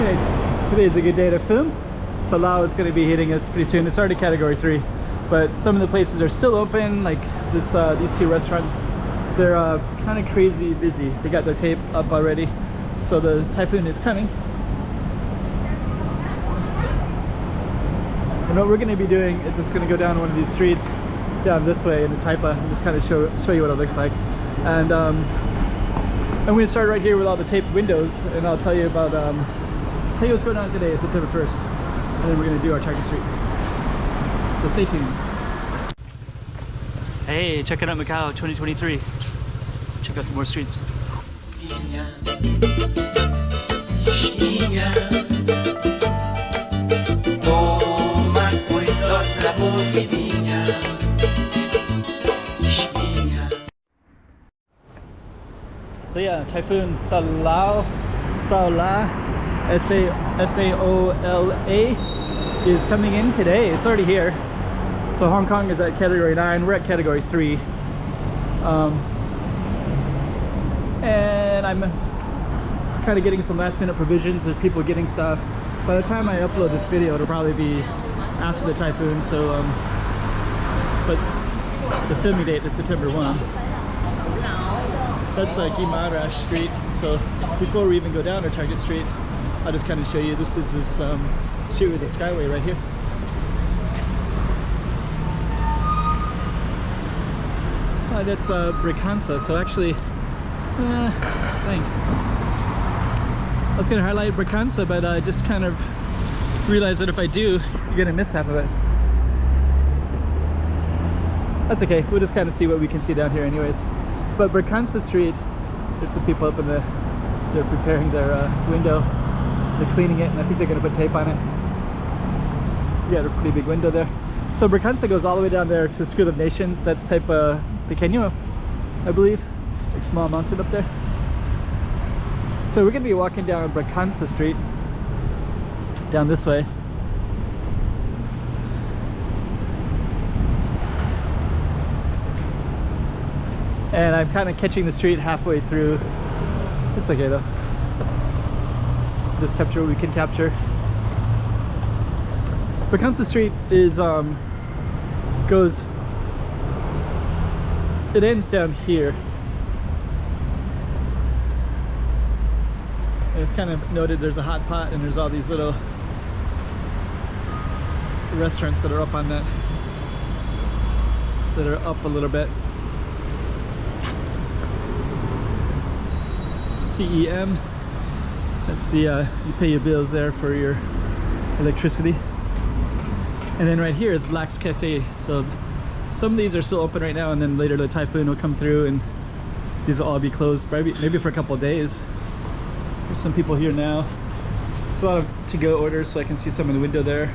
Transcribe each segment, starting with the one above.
Today's a good day to film. Saola is going to be hitting us pretty soon. It's already category 3, but some of the places are still open, like this these 2 restaurants. They're kind of crazy busy. They got their tape up already, so the Typhoon is coming. And what we're going to be doing is just going to go down one of these streets down this way into Taipa and just kind of show you what it looks like. And I'm going to start right here with all the taped windows, and I'll tell you about tell you what's going on today, September 1st, and then we're going to do our target street. So stay tuned. Hey, checking out Macau 2023. Check out some more streets. So yeah, Typhoon Saola, S-A-O-L-A, is coming in today. It's already here. So Hong Kong is at category 9, we're at category 3. And I'm kind of getting some last minute provisions. There's people getting stuff. By the time I upload this video, it'll probably be after the Typhoon. So, but the filming date is September 1. That's Guimaraes Street. So before we even go down to Target Street, I'll just kind of show you. This is this street with the skyway right here. That's Bragança. So actually, dang. I was going to highlight Bragança, but I just kind of realized that if I do, you're going to miss half of it. That's okay. We'll just kind of see what we can see down here anyways. But Bragança Street, there's some people up in the, they're preparing their window. They're cleaning it, and I think they're going to put tape on it. Yeah, a pretty big window there. So Bragança goes all the way down there to the School of Nations. That's Taipa Pequeño, I believe. Like small mountain up there. So we're going to be walking down Bragança Street, down this way. And I'm kind of catching the street halfway through. It's okay though. Just capture what we can capture. Bragança Street is it ends down here. And it's kind of noted there's a hot pot and there's all these little restaurants that are up on that are up a little bit. CEM, that's the you pay your bills there for your electricity. And then right here is Lax Cafe. So some of these are still open right now, and then later the Typhoon will come through and these will all be closed maybe for a couple of days. There's some people here now. There's a lot of to-go orders, so I can see some in the window there.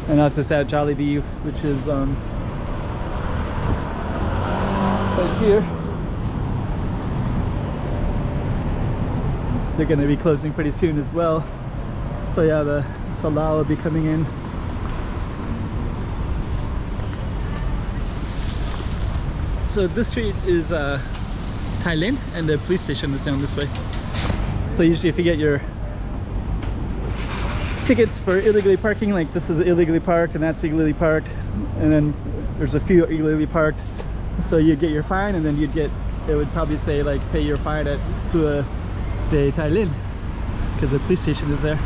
And that's just at Jollibee, which is right here. They're going to be closing pretty soon as well. So yeah, the Saola will be coming in. So this street is Thailand, and the police station is down this way. So usually if you get your tickets for illegally parking, like this is illegally parked and that's illegally parked, and then there's a few illegally parked, so you'd get your fine, and then you'd get, it would probably say like pay your fine at Hua de Thailand, because the police station is there.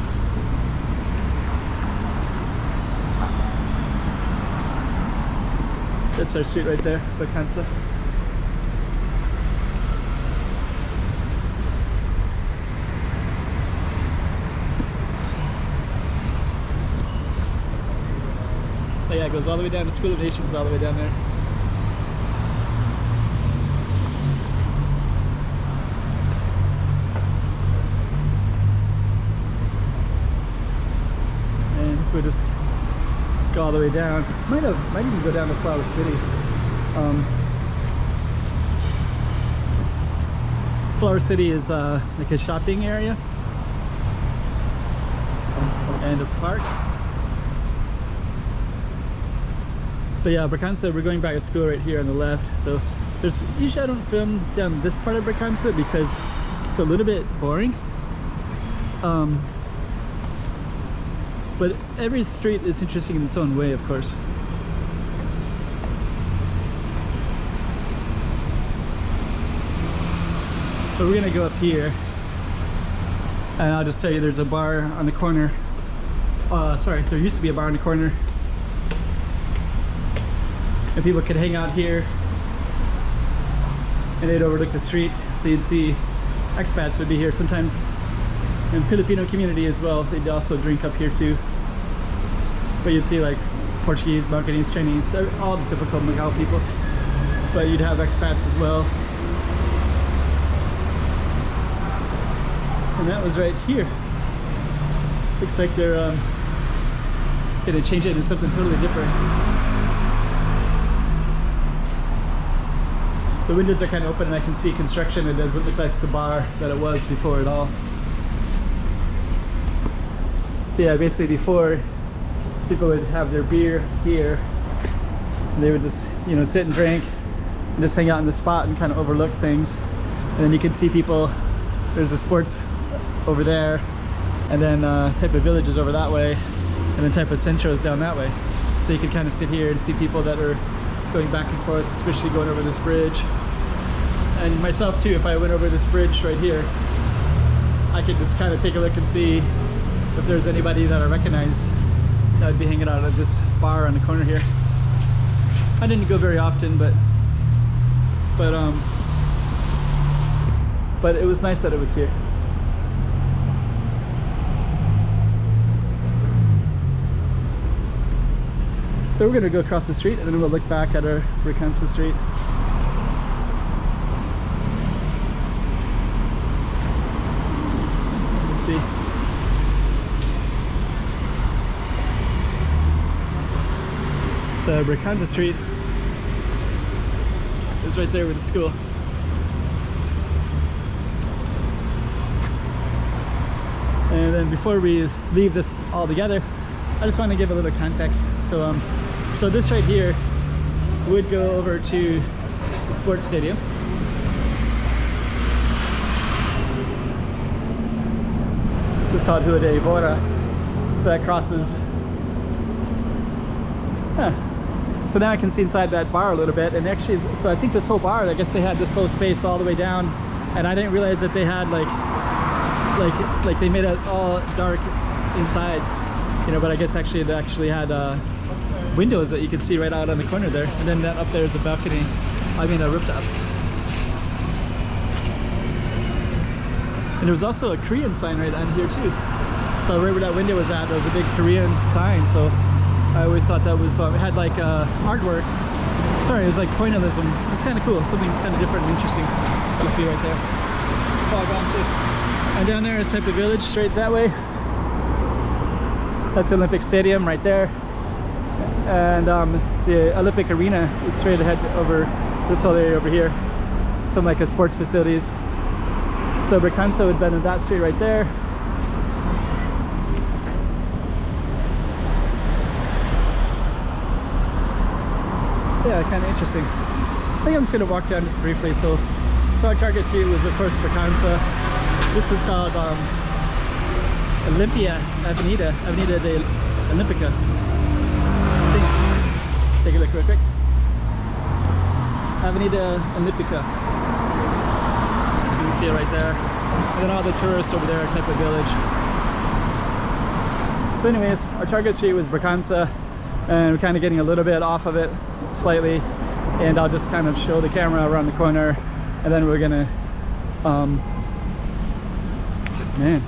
That's our street right there, Bragança. Oh yeah, it goes all the way down to School of Nations, all the way down there. We'll just go all the way down. Might even go down to Flower City. Flower City is like a shopping area and a park. But yeah, Bragança, we're going back to school right here on the left. So usually I don't film down this part of Bragança because it's a little bit boring. But every street is interesting in its own way, of course. So we're gonna go up here, and I'll just tell you there's a bar on the corner. Sorry, there used to be a bar on the corner, and people could hang out here, and they'd overlook the street, so you'd see expats would be here sometimes, and Filipino community as well. They'd also drink up here too, but you'd see like Portuguese, Balinese, Chinese, all the typical Macau people, but you'd have expats as well. And that was right here. Looks like they're gonna change it into something totally different. The windows are kind of open and I can see construction. It doesn't look like the bar that it was before at all. Yeah, basically before, people would have their beer here, and they would just, you know, sit and drink and just hang out in the spot and kind of overlook things. And then you can see people, there's a sports over there, and then Taipa Village is over that way, and then Taipa Centro is down that way. So you can kind of sit here and see people that are going back and forth, especially going over this bridge. And myself too, if I went over this bridge right here, I could just kind of take a look and see if there's anybody that I recognize that would be hanging out at this bar on the corner here. I didn't go very often, but it was nice that it was here. So we're gonna go across the street and then we'll look back at our Bragança Street. Let's see. So Bragança Street is right there with the school. And then before we leave this all together, I just want to give a little context. So this right here would go over to the sports stadium. This is called Rua de Ivora. So that crosses. So now I can see inside that bar a little bit, and actually, so I think this whole bar, I guess they had this whole space all the way down, and I didn't realize that they had like they made it all dark inside, you know, but I guess actually they actually had windows that you could see right out on the corner there, and then that up there is a balcony, I mean a rooftop. And there was also a Korean sign right on here too. So right where that window was at, there was a big Korean sign, so I always thought that was, it had like artwork. Sorry, it was like pointillism. It's kind of cool, something kind of different and interesting. Used to be right there. It's all gone too. And down there is Taipa Village, straight that way. That's the Olympic Stadium right there. And the Olympic Arena is straight ahead over this whole area over here. Some like a sports facilities. So Bragança would be in that street right there. Yeah, kind of interesting. I think I'm just going to walk down just briefly. So our target street was, of course, Bragança. This is called Olympia Avenida de Olímpica. Take a look real quick. Avenida Olímpica. You can see it right there. And then all the tourists over there at Taipa Village. So anyways, our target street was Bragança, and we're kind of getting a little bit off of it slightly, and I'll just kind of show the camera around the corner, and then we're gonna man,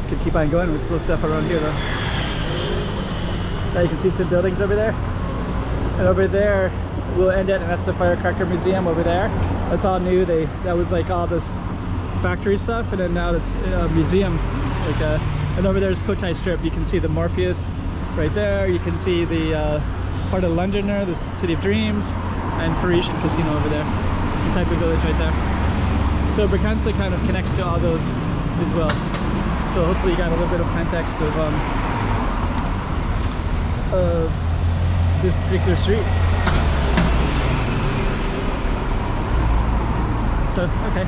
could keep on going with cool stuff around here though. Now you can see some buildings over there, and over there we'll end it, and that's the Firecracker Museum over there. That's all new. That was like all this factory stuff, and then now it's a museum. Like and over there's Cotai Strip. You can see the Morpheus right there. You can see the part of Londoner, the City of Dreams, and Parisian Casino over there. The Taipa Village right there. So Bragança kind of connects to all those as well. So hopefully you got a little bit of context of this particular street. So, okay.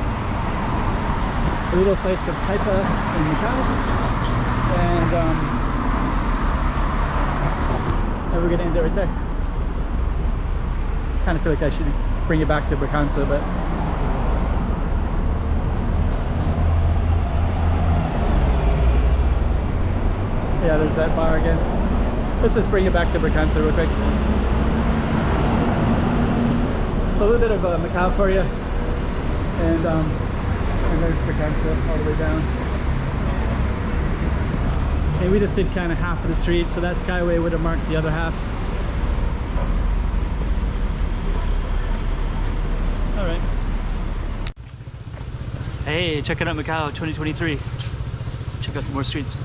a little slice of Taipa in Macau, and we're gonna end it right there. Kind of feel like I should bring it back to Bragança, but yeah, there's that bar again. Let's just bring it back to Bragança real quick. So a little bit of Macau for you, and there's Bragança all the way down. And we just did kind of half of the street, so that skyway would have marked the other half. All right. Hey, check it out, Macau 2023. Check out some more streets.